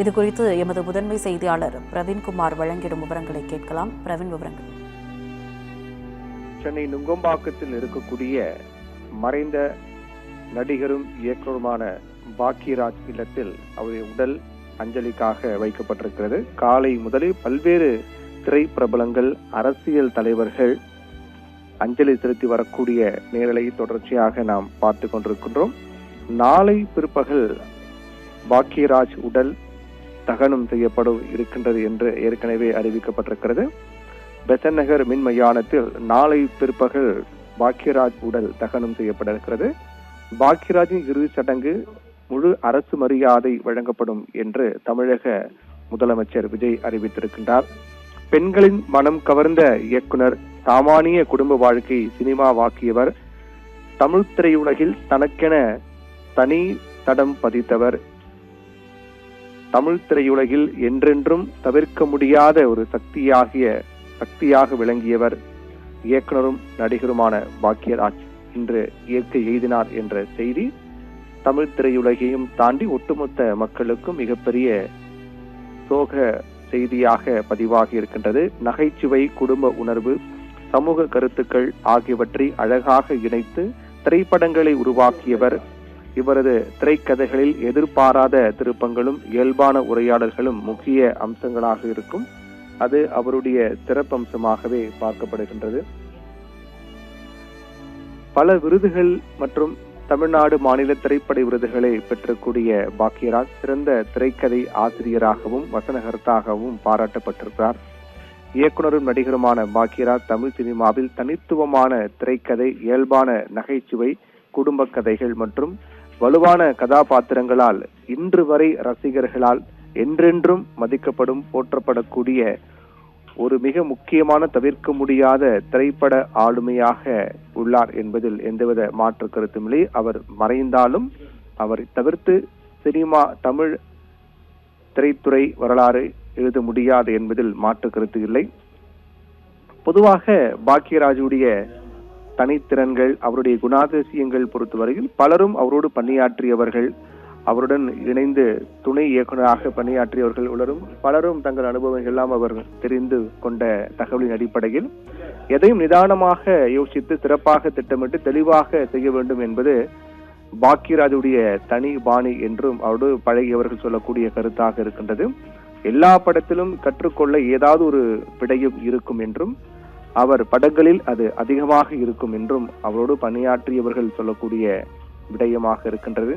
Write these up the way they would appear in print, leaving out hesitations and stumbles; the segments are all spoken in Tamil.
இது குறித்து எமது முதன்மை செய்தியாளர் பிரவீன்குமார் வழங்கிடும் விவரங்களை கேட்கலாம். பிரவீன், விவரங்கள். சென்னை நுங்கம்பாக்கத்தில் இருக்கக்கூடிய மறைந்த நடிகரும் இயக்குனருமான பாக்கியராஜ் இல்லத்தில் அவருடைய உடல் அஞ்சலிக்காக வைக்கப்பட்டிருக்கிறது. காலை முதலில் பல்வேறு திரைப்பிரபலங்கள், அரசியல் தலைவர்கள் அஞ்சலி செலுத்தி வரக்கூடிய நேரலை தொடர்ச்சியாக நாம் பார்த்து கொண்டிருக்கின்றோம். நாளை பிற்பகல் பாக்கியராஜ் உடல் தகனம் செய்யப்பட இருக்கின்றது என்று ஏற்கனவே அறிவிக்கப்பட்டிருக்கிறது. பெசன்ட் நகர் மின் மையானத்தில் நாளை பிற்பகல் பாக்கியராஜ் உடல் தகனம் செய்யப்பட இருக்கிறது. பாக்கியராஜின் இறுதிச் சடங்கு முழு அரசு மரியாதை வழங்கப்படும் என்று தமிழக முதலமைச்சர் விஜய் அறிவித்திருக்கின்றார். பெண்களின் மனம் கவர்ந்த இயக்குனர், சாமானிய குடும்ப வாழ்க்கை சினிமாவாக்கியவர், தமிழ் திரையுலகில் தனக்கென தனி தடம் பதித்தவர், தமிழ் திரையுலகில் என்றென்றும் தவிர்க்க முடியாத ஒரு சக்தியாக விளங்கியவர், இயக்குனரும் நடிகருமான பாக்கியராஜ் இன்று இயற்கை எய்தினார் என்ற செய்தி தமிழ் திரையுலகையும் தாண்டி ஒட்டுமொத்த மக்களுக்கும் மிகப்பெரிய சோக செய்தியாக பதிவாகி இருக்கின்றது. நகைச்சுவை, குடும்ப உணர்வு, சமூக கருத்துக்கள் ஆகியவற்றை அழகாக இணைத்து திரைப்படங்களை உருவாக்கியவர். இவரது திரைக்கதைகளில் எதிர்பாராத திருப்பங்களும் இயல்பான உரையாடல்களும் முக்கிய அம்சங்களாக இருக்கும். அது அவருடைய சிறப்பம்சமாகவே பார்க்கப்படுகின்றது. பல விருதுகள் மற்றும் தமிழ்நாடு மாநில திரைப்பட விருதுகளை பெற்றக்கூடிய பாக்கியராஜ் சிறந்த திரைக்கதை ஆசிரியராகவும் வசனகர்த்தாகவும் பாராட்டப்பட்டிருக்கிறார். இயக்குனரும் நடிகருமான பாக்கியராஜ் தமிழ் சினிமாவில் தனித்துவமான திரைக்கதை, இயல்பான நகைச்சுவை, குடும்ப கதைகள் மற்றும் வலுவான கதாபாத்திரங்களால் இன்று வரை ரசிகர்களால் என்றென்றும் மதிக்கப்படும், போற்றப்படக்கூடிய ஒரு மிக முக்கியமான தவிர்க்க முடியாத திரைப்பட ஆளுமையாக உள்ளார் என்பதில் எந்தவித மாற்று கருத்தும் இல்லை. அவர் மறைந்தாலும் அவரை தவிர்த்து சினிமா, தமிழ் திரைத்துறை வரலாறு எழுத முடியாது என்பதில் மாற்று கருத்து இல்லை. பொதுவாக பாக்கியராஜுடைய தனித்திறன்கள், அவருடைய குணாதிசயங்கள் பொறுத்தவரையில் பலரும் அவரோடு பணியாற்றியவர்கள், அவருடன் இணைந்து துணை இயக்குநராக பணியாற்றியவர்கள் பலரும் தங்கள் அனுபவங்கள் எல்லாம் அவர் தெரிந்து கொண்ட தகவலின் அடிப்படையில் எதையும் நிதானமாக யோசித்து சிறப்பாக திட்டமிட்டு தெளிவாக செய்ய வேண்டும் என்பது பாக்கியராஜுடைய தனி பாணி என்றும் அவரோடு பழகியவர்கள் சொல்லக்கூடிய கருத்தாக இருக்கின்றது. எல்லா படத்திலும் கற்றுக்கொள்ள ஏதாவது ஒரு விடயம் இருக்கும் என்றும், அவர் படங்களில் அது அதிகமாக இருக்கும் என்றும் அவரோடு பணியாற்றியவர்கள் சொல்லக்கூடிய விடயமாக இருக்கின்றது.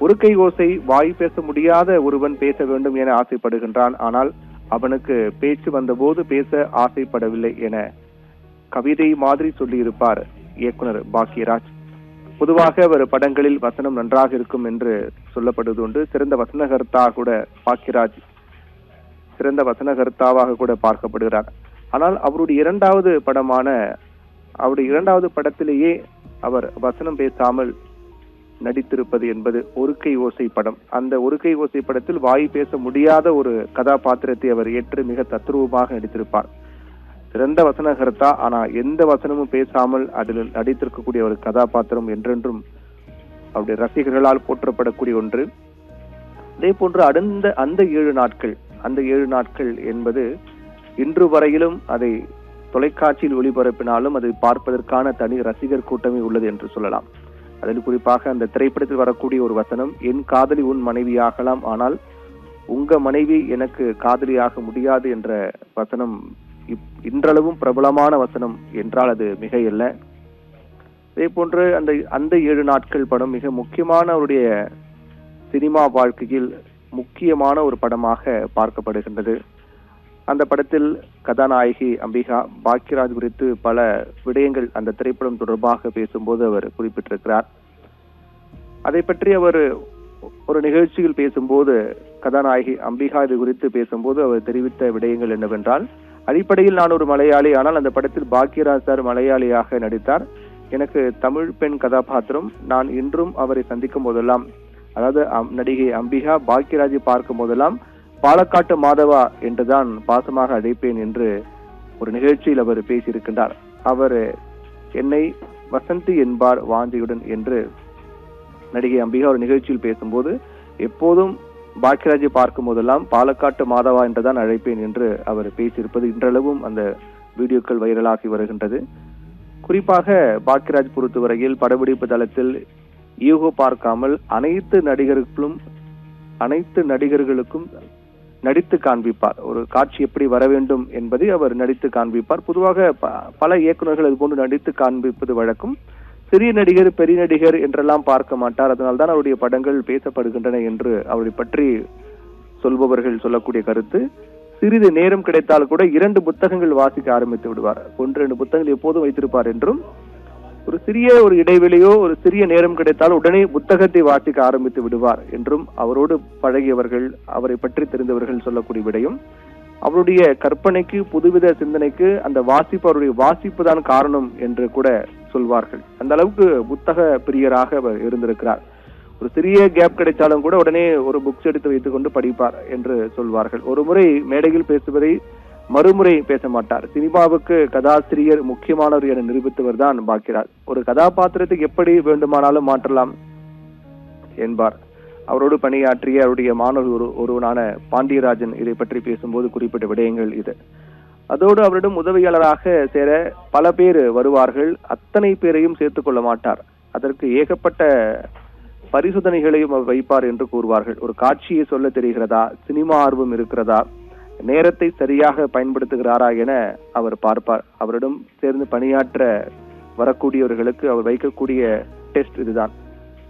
ஒரு கை ஓசை, வாய் பேச முடியாத ஒருவன் பேச வேண்டும் என ஆசைப்படுகின்றான், ஆனால் அவனுக்கு பேச்சு வந்தபோது பேச ஆசைப்படவில்லை என கவிதை மாதிரி சொல்லியிருப்பார் இயக்குனர் பாக்கியராஜ். பொதுவாக அவர் படங்களில் வசனம் நன்றாக இருக்கும் என்று சொல்லப்படுவது உண்டு. சிறந்த வசனகர்த்தா கூட பாக்கியராஜ் சிறந்த வசனகர்த்தாவாக கூட பார்க்கப்படுகிறார். ஆனால் அவருடைய இரண்டாவது படத்திலேயே அவர் வசனம் பேசாமல் நடித்திருப்பது என்பது ஒரு கை ஓசை படம். அந்த ஒரு கை ஓசை படத்தில் வாய் பேச முடியாத ஒரு கதாபாத்திரத்தை அவர் ஏற்று மிக தத்ரூபமாக நடித்திருப்பார். சிறந்த வசனகர்த்தா, ஆனா எந்த வசனமும் பேசாமல் அதில் நடித்திருக்கக்கூடிய ஒரு கதாபாத்திரம் என்றென்றும் அவருடைய ரசிகர்களால் போற்றப்படக்கூடிய ஒன்று. அதே போன்று அந்த 7 நாட்கள் என்பது இன்று வரையிலும் அதை தொலைக்காட்சியில் ஒளிபரப்பினாலும் அதை பார்ப்பதற்கான தனி ரசிகர் கூட்டமே உள்ளது என்று சொல்லலாம். அதில் குறிப்பாக அந்த திரைப்படத்தில் வரக்கூடிய ஒரு வசனம், என் காதலி உன் மனைவியாகலாம், ஆனால் உங்க மனைவி எனக்கு காதலியாக முடியாது என்ற வசனம் இன்றளவும் பிரபலமான வசனம் என்றால் அது மிகையல்ல. அதே போன்று அந்த 7 நாட்கள் படம் மிக முக்கியமான அவருடைய சினிமா வாழ்க்கையில் முக்கியமான ஒரு படமாக பார்க்கப்படுகின்றது. அந்த படத்தில் கதாநாயகி அம்பிகா பாக்கியராஜ் குறித்து பல விடயங்கள் அந்த திரைப்படம் தொடர்பாக பேசும்போது அவர் குறிப்பிட்டிருக்கிறார். அதை பற்றி அவர் ஒரு நிகழ்ச்சியில் பேசும்போது, கதாநாயகி அம்பிகா இது குறித்து பேசும்போது அவர் தெரிவித்த விடயங்கள் என்னவென்றால், அடிப்படையில் நான் ஒரு மலையாளி, ஆனால் அந்த படத்தில் பாக்கியராஜ் சார் மலையாளியாக நடித்தார். எனக்கு தமிழ் பெண் கதாபாத்திரம். நான் இன்றும் அவரை சந்திக்கும் போதெல்லாம், அதாவது நடிகை அம்பிகா பாக்கியராஜை பார்க்கும் போதெல்லாம் பாலக்காட்டு மாதவா என்றுதான் பாசமாக அழைப்பேன் என்று ஒரு நிகழ்ச்சியில் அவர் பேசியிருக்கின்றார். அவர் என்னை வசந்தி என்பார் வாஞ்சியுடன் என்று நடிகை அம்பிகா ஒரு நிகழ்ச்சியில் பேசும்போது, எப்போதும் பாக்கியராஜை பார்க்கும் போதெல்லாம் பாலக்காட்டு மாதவா என்றுதான் அழைப்பேன் என்று அவர் பேசியிருப்பது இன்றளவும் அந்த வீடியோக்கள் வைரலாகி வருகின்றது. குறிப்பாக பாக்கியராஜ் பொறுத்தவரையில் படப்பிடிப்பு தளத்தில் ஈகோ பார்க்காமல் அனைத்து நடிகர்களுக்கும் நடித்து காண்பிப்பார். ஒரு காட்சி எப்படி வர வேண்டும் என்பதை அவர் நடித்து காண்பிப்பார். பொதுவாக பல இயக்குநர்கள் அது போன்று நடித்து காண்பிப்பது வழக்கம். சிறிய நடிகர் பெரிய நடிகர் என்றெல்லாம் பார்க்க மாட்டார். அதனால்தான் அவருடைய படங்கள் பேசப்படுகின்றன என்று அவரை பற்றி சொல்பவர்கள் சொல்லக்கூடிய கருத்து. சிறிது நேரம் கிடைத்தால் கூட 2 புத்தகங்கள் வாசிக்க ஆரம்பித்து விடுவார். 1-2 புத்தகங்கள் எப்போதும் வைத்திருப்பார் என்றும் ஒரு சிறிய இடைவெளியோ ஒரு சிறிய நேரம் கிடைத்தால் உடனே புத்தகத்தை வாசிக்க ஆரம்பித்து விடுவார் என்றும் அவரோடு பழகியவர்கள் அவரை பற்றி தெரிந்தவர்கள் சொல்லக்கூடிய விடையும். அவருடைய கற்பனைக்கு புதுவித சிந்தனைக்கு அந்த அவருடைய வாசிப்பு தான் காரணம் என்று கூட சொல்வார்கள். அந்த அளவுக்கு புத்தக பிரியராக அவர் இருந்திருக்கிறார். ஒரு சிறிய கேப் கிடைத்தாலும் கூட உடனே ஒரு புக்ஸ் எடுத்து வைத்துக் கொண்டு படிப்பார் என்று சொல்வார்கள். ஒரு முறை மேடையில் பேசுவதை மறுமுறை பேச மாட்டார். சினிமாவுக்கு கதாசிரியர் முக்கியமானவர் என நிரூபித்தவர் தான் பாக்கியராஜ். ஒரு கதாபாத்திரத்துக்கு எப்படி வேண்டுமானாலும் மாற்றலாம் என்பார். அவரோடு பணியாற்றிய அவருடைய மாணவர் ஒருவனான பாண்டியராஜன் இதை பற்றி பேசும்போது குறிப்பிட்ட விடயங்கள் இது. அதோடு அவரிடம் உதவியாளராக சேர பல பேர் வருவார்கள். அத்தனை பேரையும் சேர்த்துக் கொள்ள மாட்டார். அதற்கு ஏகப்பட்ட பரிசோதனைகளையும் வைப்பார் என்று கூறுவார்கள். ஒரு காட்சியை சொல்ல தெரிகிறதா, சினிமா ஆர்வம் இருக்கிறதா, நேரத்தை சரியாக பயன்படுத்துகிறாரா என அவர் பார்ப்பார். அவரிடம் சேர்ந்து பணியாற்ற வரக்கூடியவர்களுக்கு அவர் வைக்கக்கூடிய டெஸ்ட் இதுதான்.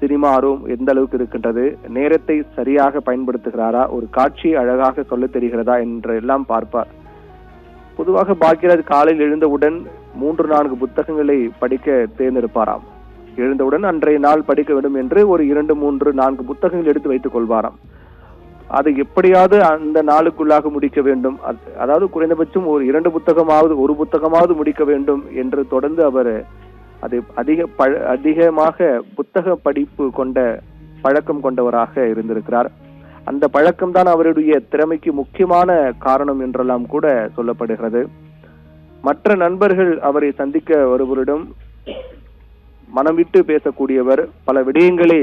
சினிமா ஆர்வம் எந்த அளவுக்கு இருக்கின்றது, நேரத்தை சரியாக பயன்படுத்துகிறாரா, ஒரு காட்சியை அழகாக சொல்ல தெரிகிறதா என்றெல்லாம் பார்ப்பார். பொதுவாக பாக்கியராஜ் காலையில் எழுந்தவுடன் 3-4 புத்தகங்களை படிக்க தேர்ந்தெடுப்பாராம். எழுந்தவுடன் அன்றைய நாள் படிக்க வேண்டும் என்று ஒரு 2-3-4 புத்தகங்கள் எடுத்து வைத்துக் கொள்வாராம். அதை எப்படியாவது அந்த நாளுக்குள்ளாக முடிக்க வேண்டும், அதாவது குறைந்தபட்சம் ஒரு 1 புத்தகமாவது முடிக்க வேண்டும் என்று தொடர்ந்து அவர் அதை அதிகமாக புத்தக படிப்பு கொண்ட பழக்கம் கொண்டவராக இருந்திருக்கிறார். அந்த பழக்கம்தான் அவருடைய திறமைக்கு முக்கியமான காரணம் என்றெல்லாம் கூட சொல்லப்படுகிறது. மற்ற நண்பர்கள் அவரை சந்திக்க வருவரிடம் மனம் விட்டு பேசக்கூடியவர், பல விடயங்களை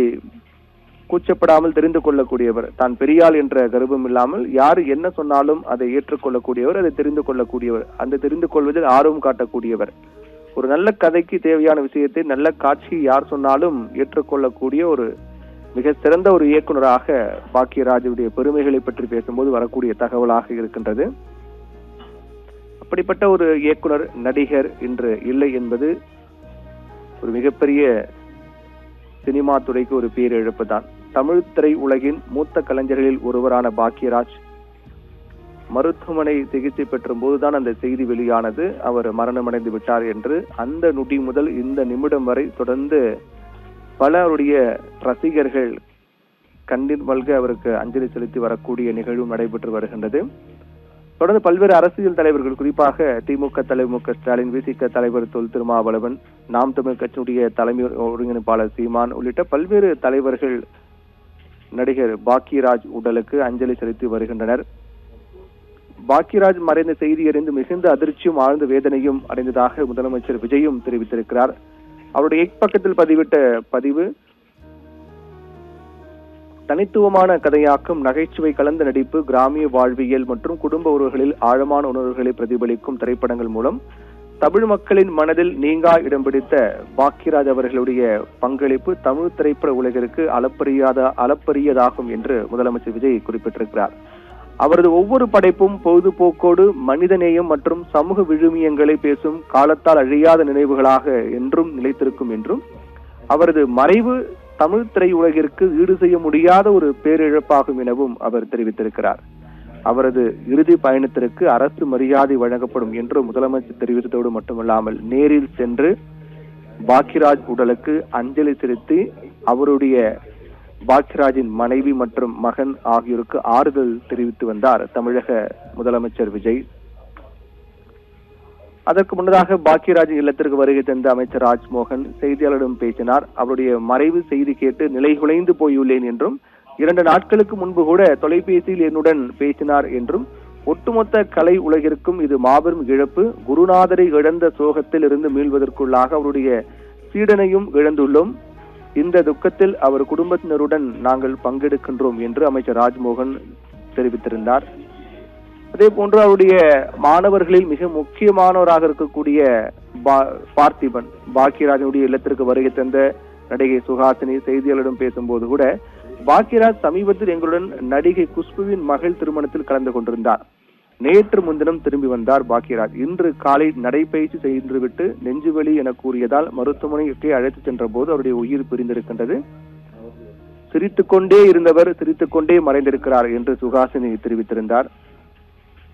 கூச்சப்படாமல் தெரிந்து கொள்ளக்கூடியவர், தான் பெரியாள் என்ற கர்வம் இல்லாமல் யார் என்ன சொன்னாலும் அதை ஏற்றுக்கொள்ளக்கூடியவர், அதை தெரிந்து கொள்ளக்கூடியவர், அந்த தெரிந்து கொள்வதில் ஆர்வம் காட்டக்கூடியவர், ஒரு நல்ல கதைக்கு தேவையான விஷயத்தை நல்ல காட்சி யார் சொன்னாலும் ஏற்றுக்கொள்ளக்கூடிய ஒரு மிக சிறந்த ஒரு இயக்குனராக பாக்கியராஜுடைய பெருமைகளை பற்றி பேசும்போது வரக்கூடிய தகவலாக இருக்கின்றது. அப்படிப்பட்ட ஒரு இயக்குனர் நடிகர் இன்று இல்லை என்பது ஒரு மிகப்பெரிய சினிமா துறைக்கு ஒரு பேரிழப்பு தான். தமிழ் திரை உலகின் மூத்த கலைஞர்களில் ஒருவரான பாக்கியராஜ் மருத்துவமனை சிகிச்சை பெற்ற போதுதான் அந்த செய்தி வெளியானது, அவர் மரணமடைந்து விட்டார் என்று. அந்த நொடி முதல் இந்த நிமிடம் வரை தொடர்ந்து பலருடைய ரசிகர்கள் கண்ணீர் மல்க அவருக்கு அஞ்சலி செலுத்தி வரக்கூடிய நிகழ்வும் நடைபெற்று வருகின்றது. தொடர்ந்து பல்வேறு அரசியல் தலைவர்கள், குறிப்பாக திமுக தலைவர் மு க ஸ்டாலின், விசிக தலைவர் தொல் திருமாவளவன், நாம் தமிழ் கட்சியினுடைய தலைமை ஒருங்கிணைப்பாளர் சீமான் உள்ளிட்ட பல்வேறு தலைவர்கள் நடிகர் பாக்கியராஜ் உடலுக்கு அஞ்சலி செலுத்தி வருகின்றனர். பாக்கியராஜ் மறைந்த செய்தி அறிந்து மிகுந்த அதிர்ச்சியும் ஆழ்ந்த வேதனையும் அடைந்ததாக முதலமைச்சர் விஜயும் தெரிவித்திருக்கிறார். அவருடைய பக்கத்தில் பதிவிட்ட பதிவு, தனித்துவமான கதையாக்கம், நகைச்சுவை கலந்த நடிப்பு, கிராமிய வாழ்வியல் மற்றும் குடும்ப உறவுகளில் ஆழமான உணர்வுகளை பிரதிபலிக்கும் திரைப்படங்கள் மூலம் தமிழ் மக்களின் மனதில் நீங்கா இடம் பிடித்த பாக்கியராஜ் அவர்களுடைய பங்களிப்பு தமிழ் திரைப்பட உலகிற்கு அளப்பரியதாகும் என்று முதலமைச்சர் விஜய் குறிப்பிட்டிருக்கிறார். அவரது ஒவ்வொரு படைப்பும் பொழுதுபோக்கோடு மனிதநேயம் மற்றும் சமூக விழுமியங்களை பேசும் காலத்தால் அழியாத நினைவுகளாக என்றும் நிலைத்திருக்கும் என்றும், அவரது மறைவு தமிழ் திரையுலகிற்கு ஈடு செய்ய முடியாத ஒரு பேரிழப்பாகும் எனவும் அவர் தெரிவித்திருக்கிறார். அவரது இறுதி பயணத்திற்கு அரசு மரியாதை வழங்கப்படும் என்று முதலமைச்சர் தெரிவித்ததோடு மட்டுமல்லாமல் நேரில் சென்று பாக்கியராஜ் உடலுக்கு அஞ்சலி செலுத்தி அவருடைய பாக்கியராஜின் மனைவி மற்றும் மகன் ஆகியோருக்கு ஆறுதல் தெரிவித்து வந்தார் தமிழக முதலமைச்சர் விஜய். அதற்கு முன்னதாக பாக்கியராஜின் இல்லத்திற்கு வருகை தந்த அமைச்சர் ராஜ்மோகன் செய்தியாளரிடம் பேசினார். அவருடைய மறைவு செய்தி கேட்டு நிலைகுலைந்து போயுள்ளேன் என்றும், 2 நாட்களுக்கு முன்பு கூட தொலைபேசியில் என்னுடன் பேசினார் என்றும், ஒட்டுமொத்த கலை உலகிற்கும் இது மாபெரும் இழப்பு, குருநாதரை இழந்த சோகத்தில் இருந்து மீள்வதற்குள்ளாக அவருடைய சீடனையும் இழந்துள்ளோம், இந்த துக்கத்தில் அவர் குடும்பத்தினருடன் நாங்கள் பங்கெடுக்கின்றோம் என்று அமைச்சர் ராஜ்மோகன் தெரிவித்திருந்தார். அதே போன்று அவருடைய மாணவர்களில் மிக முக்கியமானவராக இருக்கக்கூடிய பார்த்திபன் பாக்கியராஜனுடைய இல்லத்திற்கு வருகை தந்த நடிகை சுஹாசினி செய்தியாளரிடம் பேசும்போது கூட, பாக்கியராஜ் சமீபத்தில் எங்களுடன் நடிகை குஷ்புவின் மகள் திருமணத்தில் கலந்து கொண்டிருந்தார். நேற்று முன்தினம் திரும்பி வந்தார் பாக்கியராஜ். இன்று காலை நடைபயிற்சி செய்துவிட்டு நெஞ்சுவலி என கூறியதால் மருத்துவமனைக்கு அழைத்து சென்ற போது அவருடைய உயிர் பிரிந்திருக்கின்றது. சிரித்துக்கொண்டே இருந்தவர் சிரித்துக்கொண்டே மறைந்திருக்கிறார் என்று சுஹாசினி தெரிவித்திருந்தார்.